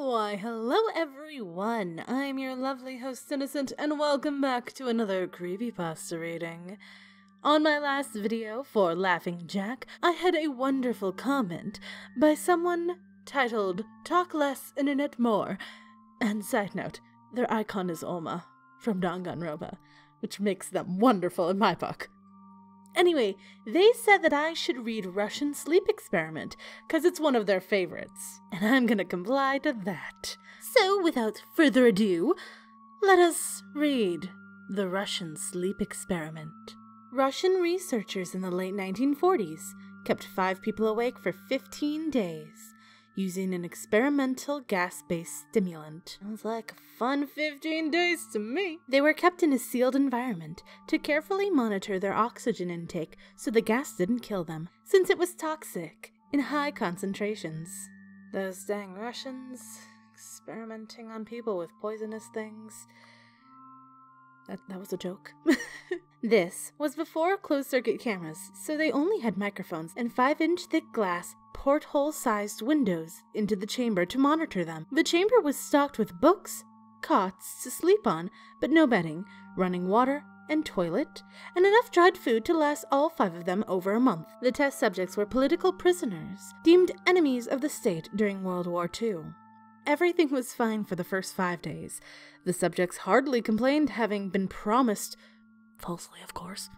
Why, hello everyone! I'm your lovely host Innocent, and welcome back to another CreepyPasta reading. On my last video for Laughing Jack, I had a wonderful comment by someone titled, "Talk Less, Internet More." And side note, their icon is Oma from Danganronpa, which makes them wonderful in my book. Anyway, they said that I should read Russian Sleep Experiment, because it's one of their favorites, and I'm gonna comply to that. So, without further ado, let us read the Russian Sleep Experiment. Russian researchers in the late 1940s kept 5 people awake for 15 days, using an experimental gas-based stimulant. Sounds like a fun 15 days to me. They were kept in a sealed environment to carefully monitor their oxygen intake so the gas didn't kill them, since it was toxic in high concentrations. Those dang Russians experimenting on people with poisonous things. That was a joke. This was before closed-circuit cameras, so they only had microphones and 5-inch thick glass, porthole-sized windows into the chamber to monitor them. The chamber was stocked with books, cots to sleep on, but no bedding, running water, and toilet, and enough dried food to last all 5 of them over a month. The test subjects were political prisoners, deemed enemies of the state during World War II. Everything was fine for the first 5 days. The subjects hardly complained, having been promised, falsely of course,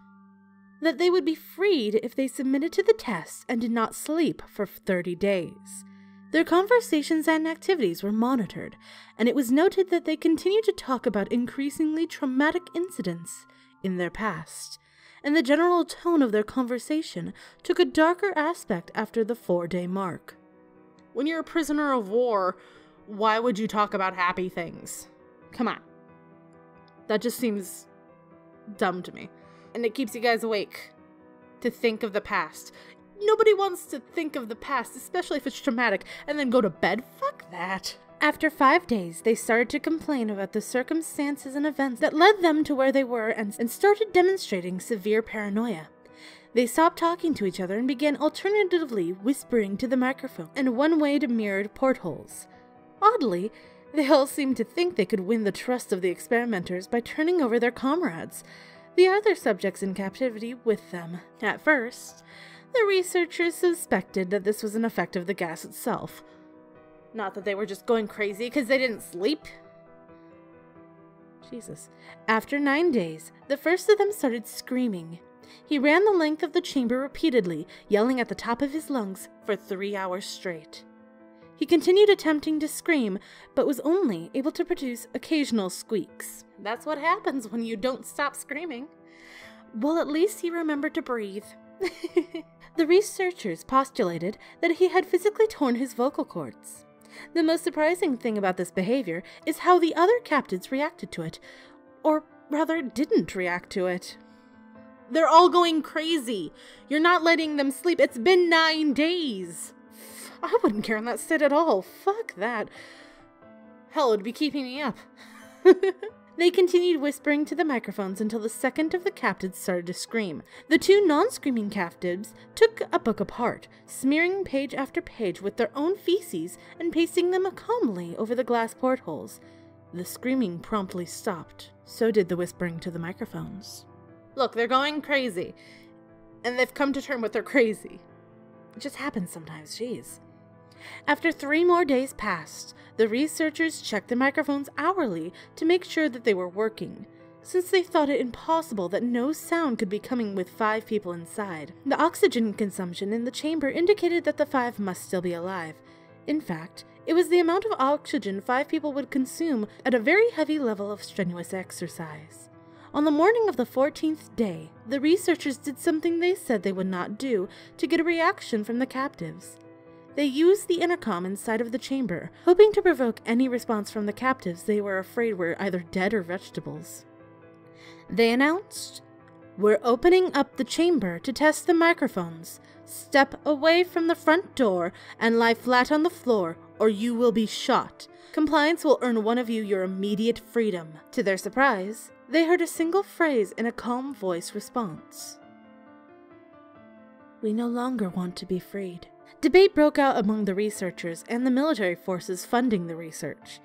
that they would be freed if they submitted to the test and did not sleep for 30 days. Their conversations and activities were monitored, and it was noted that they continued to talk about increasingly traumatic incidents in their past, and the general tone of their conversation took a darker aspect after the 4-day mark. When you're a prisoner of war, why would you talk about happy things? Come on. That just seems dumb to me. And it keeps you guys awake to think of the past. Nobody wants to think of the past, especially if it's traumatic, and then go to bed. Fuck that. After 5 days, they started to complain about the circumstances and events that led them to where they were and started demonstrating severe paranoia. They stopped talking to each other and began alternatively whispering to the microphone, and one-way mirrored portholes. Oddly, they all seemed to think they could win the trust of the experimenters by turning over their comrades, the other subjects in captivity, with them. At first, the researchers suspected that this was an effect of the gas itself. Not that they were just going crazy because they didn't sleep. Jesus. After 9 days, the first of them started screaming. He ran the length of the chamber repeatedly, yelling at the top of his lungs for 3 hours straight. He continued attempting to scream, but was only able to produce occasional squeaks. That's what happens when you don't stop screaming. Well, at least he remembered to breathe. The researchers postulated that he had physically torn his vocal cords. The most surprising thing about this behavior is how the other captives reacted to it, or rather didn't react to it. They're all going crazy. You're not letting them sleep. It's been 9 days. I wouldn't care in that state at all. Fuck that. Hell, it would be keeping me up. They continued whispering to the microphones until the second of the captives started to scream. The 2 non-screaming captives took a book apart, smearing page after page with their own feces and pasting them calmly over the glass portholes. The screaming promptly stopped. So did the whispering to the microphones. Look, they're going crazy. And they've come to terms with they're crazy. It just happens sometimes, jeez. After 3 more days passed, the researchers checked the microphones hourly to make sure that they were working, since they thought it impossible that no sound could be coming with 5 people inside. The oxygen consumption in the chamber indicated that the 5 must still be alive. In fact, it was the amount of oxygen 5 people would consume at a very heavy level of strenuous exercise. On the morning of the 14th day, the researchers did something they said they would not do to get a reaction from the captives. They used the intercom inside of the chamber, hoping to provoke any response from the captives they were afraid were either dead or vegetables. They announced, "We're opening up the chamber to test the microphones. Step away from the front door and lie flat on the floor, or you will be shot. Compliance will earn one of you your immediate freedom." To their surprise, they heard a single phrase in a calm voice response. "We no longer want to be freed." Debate broke out among the researchers and the military forces funding the research.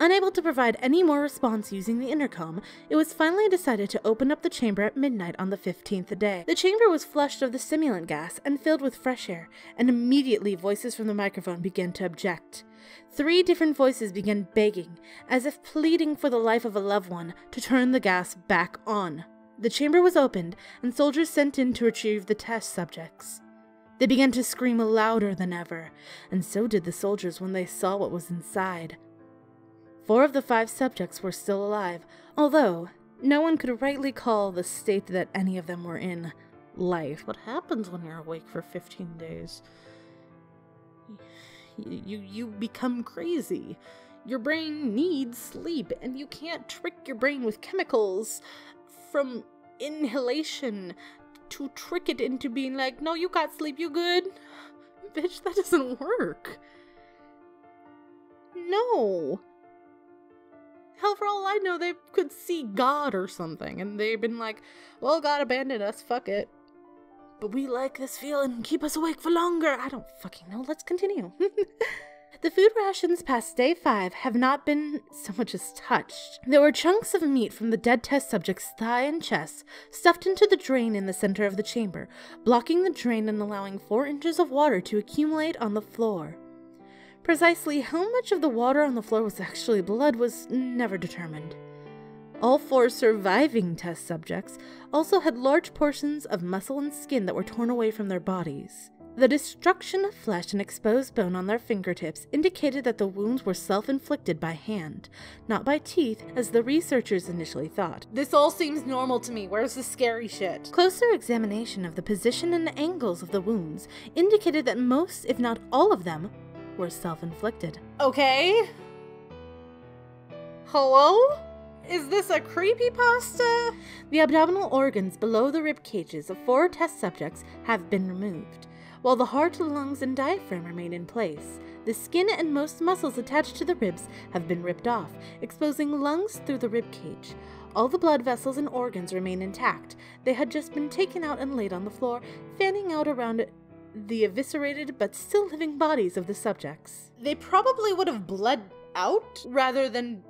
Unable to provide any more response using the intercom, it was finally decided to open up the chamber at midnight on the 15th day. The chamber was flushed of the stimulant gas and filled with fresh air, and immediately voices from the microphone began to object. 3 different voices began begging, as if pleading for the life of a loved one, to turn the gas back on. The chamber was opened, and soldiers sent in to retrieve the test subjects. They began to scream louder than ever, and so did the soldiers when they saw what was inside. 4 of the 5 subjects were still alive, although no one could rightly call the state that any of them were in life. What happens when you're awake for 15 days? You become crazy. Your brain needs sleep, and you can't trick your brain with chemicals from inhalation to trick it into being like, no, you got sleep, you good? Bitch, that doesn't work. No. Hell, for all I know, they could see God or something, and they've been like, well, God abandoned us, fuck it. But we like this feeling, keep us awake for longer. I don't fucking know, let's continue. The food rations past day 5 have not been so much as touched. There were chunks of meat from the dead test subject's thigh and chest stuffed into the drain in the center of the chamber, blocking the drain and allowing 4 inches of water to accumulate on the floor. Precisely how much of the water on the floor was actually blood was never determined. All 4 surviving test subjects also had large portions of muscle and skin that were torn away from their bodies. The destruction of flesh and exposed bone on their fingertips indicated that the wounds were self-inflicted by hand, not by teeth, as the researchers initially thought. This all seems normal to me. Where's the scary shit? Closer examination of the position and angles of the wounds indicated that most, if not all of them, were self-inflicted. Okay. Hello? Is this a creepypasta? The abdominal organs below the rib cages of 4 test subjects have been removed. While the heart, lungs, and diaphragm remain in place, the skin and most muscles attached to the ribs have been ripped off, exposing lungs through the rib cage. All the blood vessels and organs remain intact. They had just been taken out and laid on the floor, fanning out around the eviscerated but still living bodies of the subjects. They probably would have bled out rather than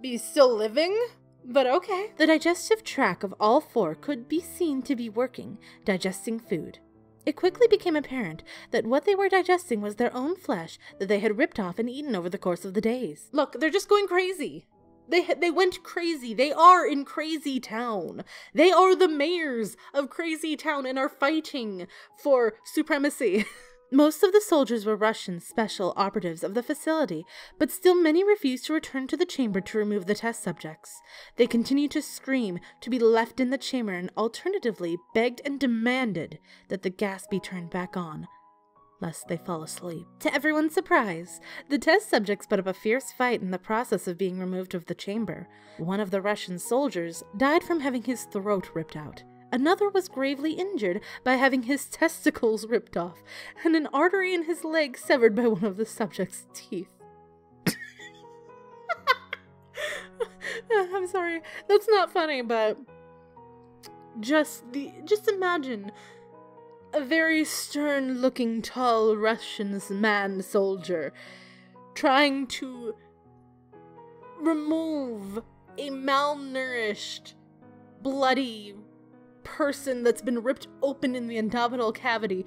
be still living, but okay. The digestive tract of all 4 could be seen to be working, digesting food. It quickly became apparent that what they were digesting was their own flesh that they had ripped off and eaten over the course of the days. Look, they're just going crazy. They went crazy. They are in Crazy Town. They are the mayors of Crazy Town and are fighting for supremacy. Most of the soldiers were Russian special operatives of the facility, but still many refused to return to the chamber to remove the test subjects. They continued to scream to be left in the chamber and alternatively begged and demanded that the gas be turned back on, lest they fall asleep. To everyone's surprise, the test subjects put up a fierce fight in the process of being removed of the chamber. One of the Russian soldiers died from having his throat ripped out. Another was gravely injured by having his testicles ripped off, and an artery in his leg severed by one of the subject's teeth. I'm sorry, that's not funny, but just imagine a very stern-looking, tall Russian man soldier trying to remove a malnourished, bloody person that's been ripped open in the abdominal cavity,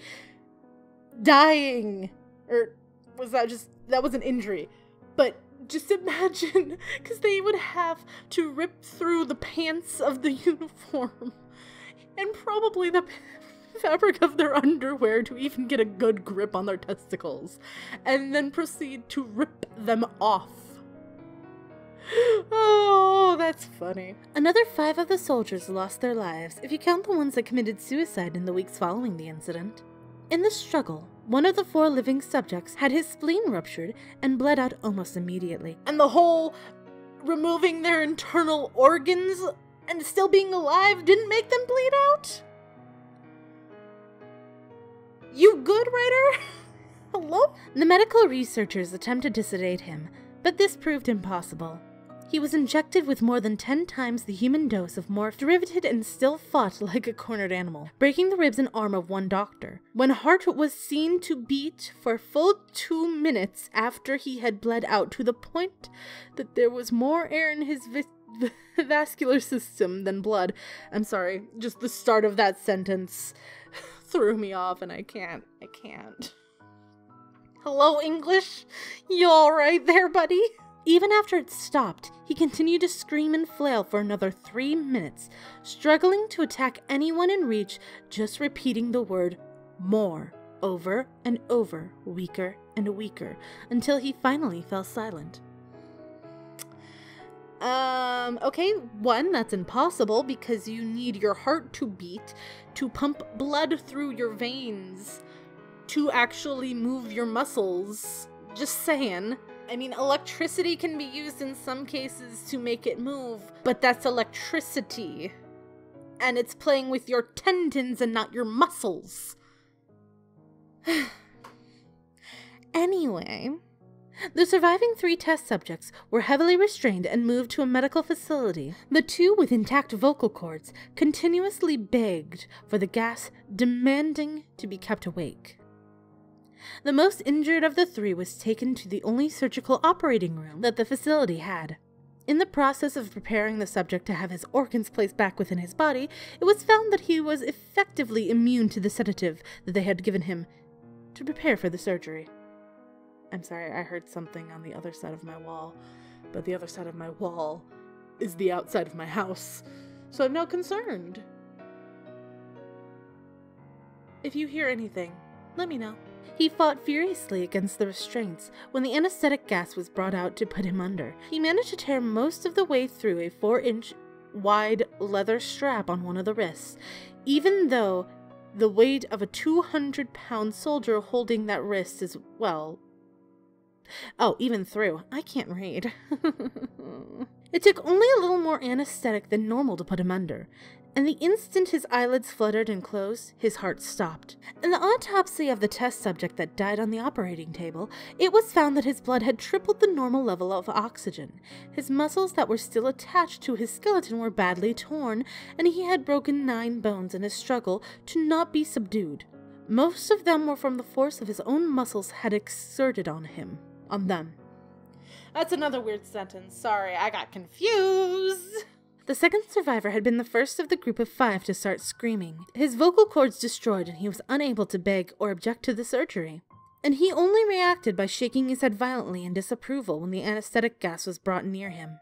dying, or that was an injury, but just imagine, because they would have to rip through the pants of the uniform and probably the fabric of their underwear to even get a good grip on their testicles, and then proceed to rip them off. Oh, that's funny. Another 5 of the soldiers lost their lives, if you count the ones that committed suicide in the weeks following the incident. In the struggle, one of the 4 living subjects had his spleen ruptured and bled out almost immediately. And the whole removing their internal organs and still being alive didn't make them bleed out? You good, writer? Hello? The medical researchers attempted to sedate him, but this proved impossible. He was injected with more than 10 times the human dose of morph, derivated, and still fought like a cornered animal, breaking the ribs and arm of one doctor. When heart was seen to beat for a full 2 minutes after he had bled out to the point that there was more air in his vascular system than blood. I'm sorry, just the start of that sentence threw me off and I can't. Hello, English? You alright there, buddy? Even after it stopped, he continued to scream and flail for another 3 minutes, struggling to attack anyone in reach, just repeating the word more over and over, weaker and weaker, until he finally fell silent. Okay, one, that's impossible because you need your heart to beat to pump blood through your veins to actually move your muscles. Just saying. I mean, electricity can be used in some cases to make it move, but that's electricity. And it's playing with your tendons and not your muscles. Anyway, the surviving 3 test subjects were heavily restrained and moved to a medical facility. The 2 with intact vocal cords continuously begged for the gas, demanding to be kept awake. The most injured of the 3 was taken to the only surgical operating room that the facility had. In the process of preparing the subject to have his organs placed back within his body, it was found that he was effectively immune to the sedative that they had given him to prepare for the surgery. I'm sorry, I heard something on the other side of my wall, but the other side of my wall is the outside of my house, so I'm not concerned. If you hear anything, let me know. He fought furiously against the restraints when the anesthetic gas was brought out to put him under. He managed to tear most of the way through a 4-inch wide leather strap on one of the wrists, even though the weight of a 200-pound soldier holding that wrist is, well... Oh, even through. I can't read. It took only a little more anesthetic than normal to put him under, and the instant his eyelids fluttered and closed, his heart stopped. In the autopsy of the test subject that died on the operating table, it was found that his blood had tripled the normal level of oxygen. His muscles that were still attached to his skeleton were badly torn, and he had broken 9 bones in his struggle to not be subdued. Most of them were from the force of his own muscles had exerted on them. That's another weird sentence. Sorry, I got confused. The second survivor had been the first of the group of 5 to start screaming. His vocal cords destroyed and he was unable to beg or object to the surgery. And he only reacted by shaking his head violently in disapproval when the anesthetic gas was brought near him.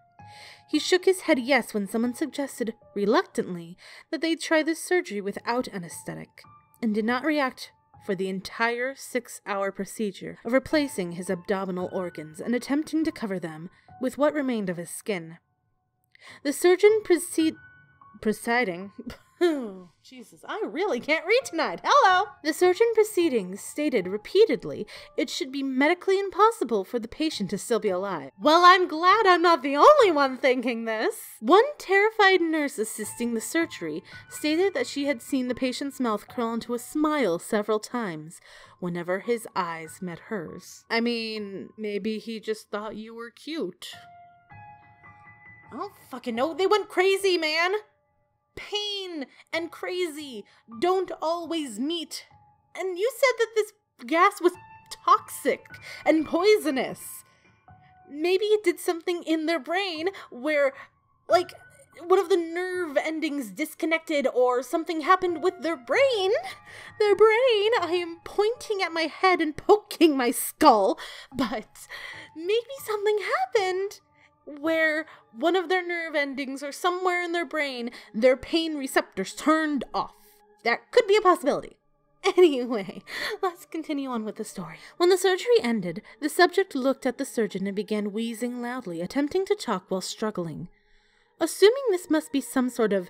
He shook his head yes when someone suggested, reluctantly, that they try the surgery without anesthetic, and did not react for the entire 6-hour procedure of replacing his abdominal organs and attempting to cover them with what remained of his skin. The surgeon presiding... Oh, Jesus, I really can't read tonight. Hello! The surgeon proceeding stated repeatedly it should be medically impossible for the patient to still be alive. Well, I'm glad I'm not the only one thinking this. One terrified nurse assisting the surgery stated that she had seen the patient's mouth curl into a smile several times whenever his eyes met hers. I mean, maybe he just thought you were cute. I don't fucking know. They went crazy, man. Pain and crazy don't always meet. And you said that this gas was toxic and poisonous. Maybe it did something in their brain where, like, one of the nerve endings disconnected or something happened with their brain. I am pointing at my head and poking my skull, but maybe something happened where one of their nerve endings or somewhere in their brain, their pain receptors turned off. That could be a possibility. Anyway, let's continue on with the story. When the surgery ended, the subject looked at the surgeon and began wheezing loudly, attempting to talk while struggling. Assuming this must be some sort of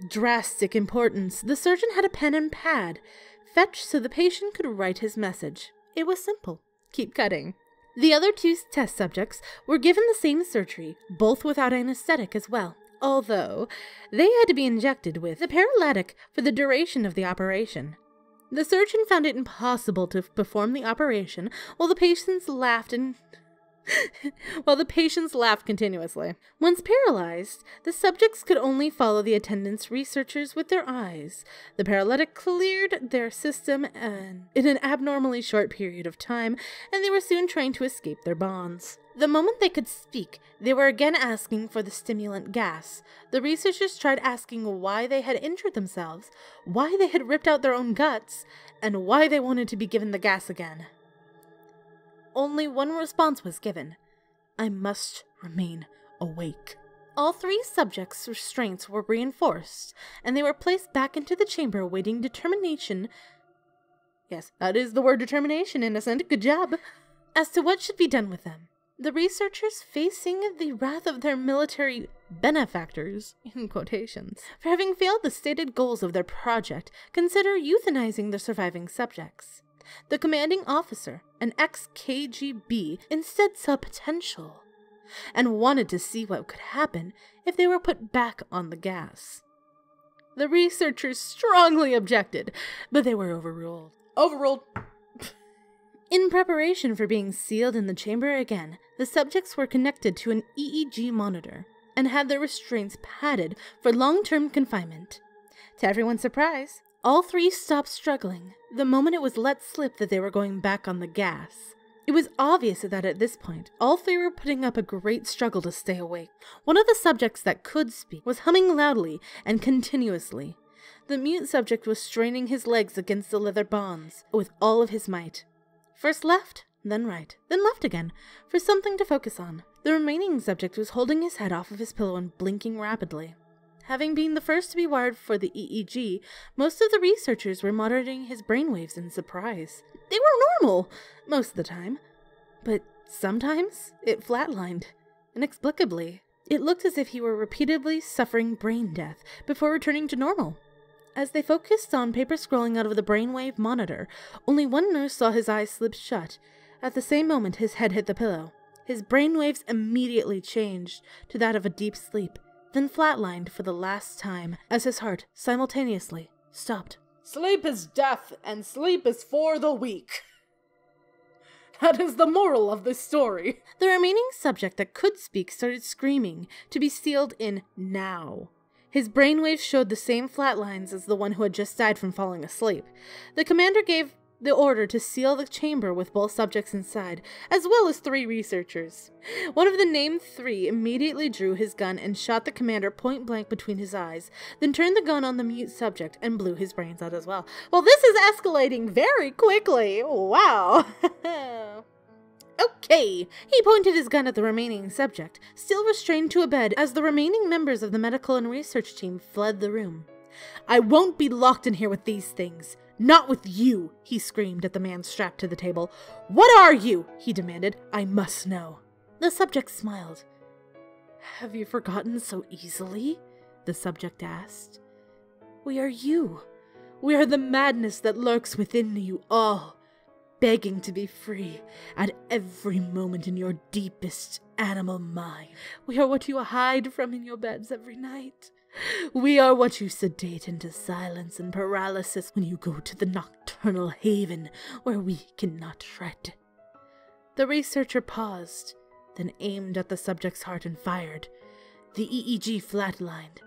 drastic importance, the surgeon had a pen and pad fetched so the patient could write his message. It was simple. Keep cutting. The other 2 test subjects were given the same surgery, both without anesthetic as well, although they had to be injected with a paralytic for the duration of the operation. The surgeon found it impossible to perform the operation while the patients laughed and while the patients laughed continuously. Once paralyzed, the subjects could only follow the attendants' researchers with their eyes. The paralytic cleared their system in an abnormally short period of time, and they were soon trying to escape their bonds. The moment they could speak, they were again asking for the stimulant gas. The researchers tried asking why they had injured themselves, why they had ripped out their own guts, and why they wanted to be given the gas again. Only one response was given: I must remain awake. All 3 subjects' restraints were reinforced, and they were placed back into the chamber awaiting determination. Yes, that is the word determination, innocent. Good job. As to what should be done with them. The researchers, facing the wrath of their military benefactors, in quotations, for having failed the stated goals of their project, consider euthanizing the surviving subjects. The commanding officer, an ex-KGB, instead saw potential, and wanted to see what could happen if they were put back on the gas. The researchers strongly objected, but they were overruled. Overruled! In preparation for being sealed in the chamber again, the subjects were connected to an EEG monitor and had their restraints padded for long-term confinement. To everyone's surprise, all 3 stopped struggling the moment it was let slip that they were going back on the gas. It was obvious that at this point, all 3 were putting up a great struggle to stay awake. One of the subjects that could speak was humming loudly and continuously. The mute subject was straining his legs against the leather bonds with all of his might. First left, then right, then left again, for something to focus on. The remaining subject was holding his head off of his pillow and blinking rapidly. Having been the first to be wired for the EEG, most of the researchers were monitoring his brainwaves in surprise. They were normal, most of the time, but sometimes it flatlined, inexplicably. It looked as if he were repeatedly suffering brain death before returning to normal. As they focused on paper scrolling out of the brainwave monitor, only one nurse saw his eyes slip shut. At the same moment, his head hit the pillow. His brainwaves immediately changed to that of a deep sleep, then flatlined for the last time as his heart simultaneously stopped. Sleep is death, and sleep is for the weak. That is the moral of this story. The remaining subject that could speak started screaming to be sealed in now. His brainwaves showed the same flat lines as the one who had just died from falling asleep. The commander gave the order to seal the chamber with both subjects inside, as well as 3 researchers. One of the named 3 immediately drew his gun and shot the commander point blank between his eyes, then turned the gun on the mute subject and blew his brains out as well. Well, this is escalating very quickly. Wow. Okay, he pointed his gun at the remaining subject, still restrained to a bed as the remaining members of the medical and research team fled the room. I won't be locked in here with these things. Not with you, he screamed at the man strapped to the table. What are you? He demanded. I must know. The subject smiled. Have you forgotten so easily? The subject asked. We are you. We are the madness that lurks within you all, begging to be free at every moment in your deepest animal mind. We are what you hide from in your beds every night. We are what you sedate into silence and paralysis when you go to the nocturnal haven where we cannot tread. The researcher paused, then aimed at the subject's heart and fired. The EEG flatlined,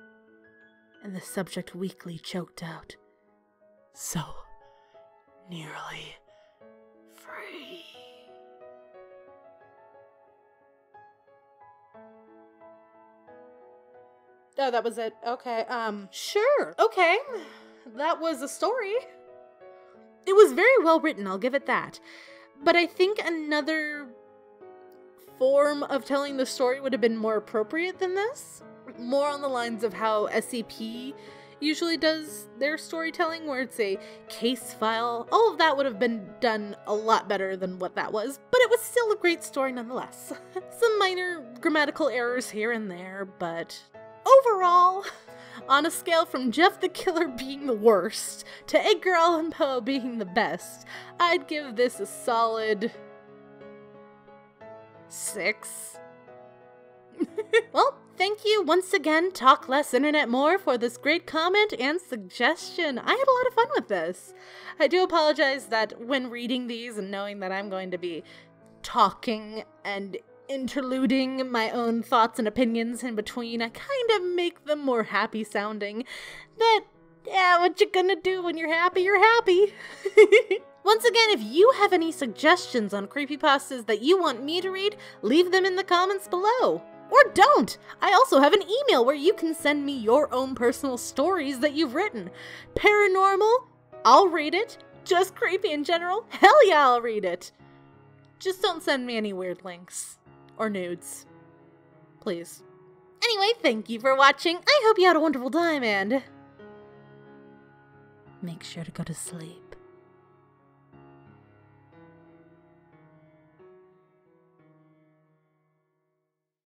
and the subject weakly choked out. So nearly free. Oh, that was it. Okay, sure. Okay, that was a story. It was very well written, I'll give it that. But I think another form of telling the story would have been more appropriate than this. More on the lines of how SCP usually does their storytelling, where it's a case file. All of that would have been done a lot better than what that was, but it was still a great story nonetheless. Some minor grammatical errors here and there, but overall, on a scale from Jeff the Killer being the worst to Edgar Allan Poe being the best, I'd give this a solid 6. Well, thank you once again, Talk Less Internet More, for this great comment and suggestion. I had a lot of fun with this. I do apologize that when reading these and knowing that I'm going to be talking and interluding my own thoughts and opinions in between, I kind of make them more happy sounding. That, yeah, what you gonna do when you're happy, you're happy. Once again, if you have any suggestions on creepypastas that you want me to read, leave them in the comments below. Or don't! I also have an email where you can send me your own personal stories that you've written. Paranormal? I'll read it. Just creepy in general? Hell yeah, I'll read it. Just don't send me any weird links. Or nudes. Please. Anyway, thank you for watching. I hope you had a wonderful time and make sure to go to sleep.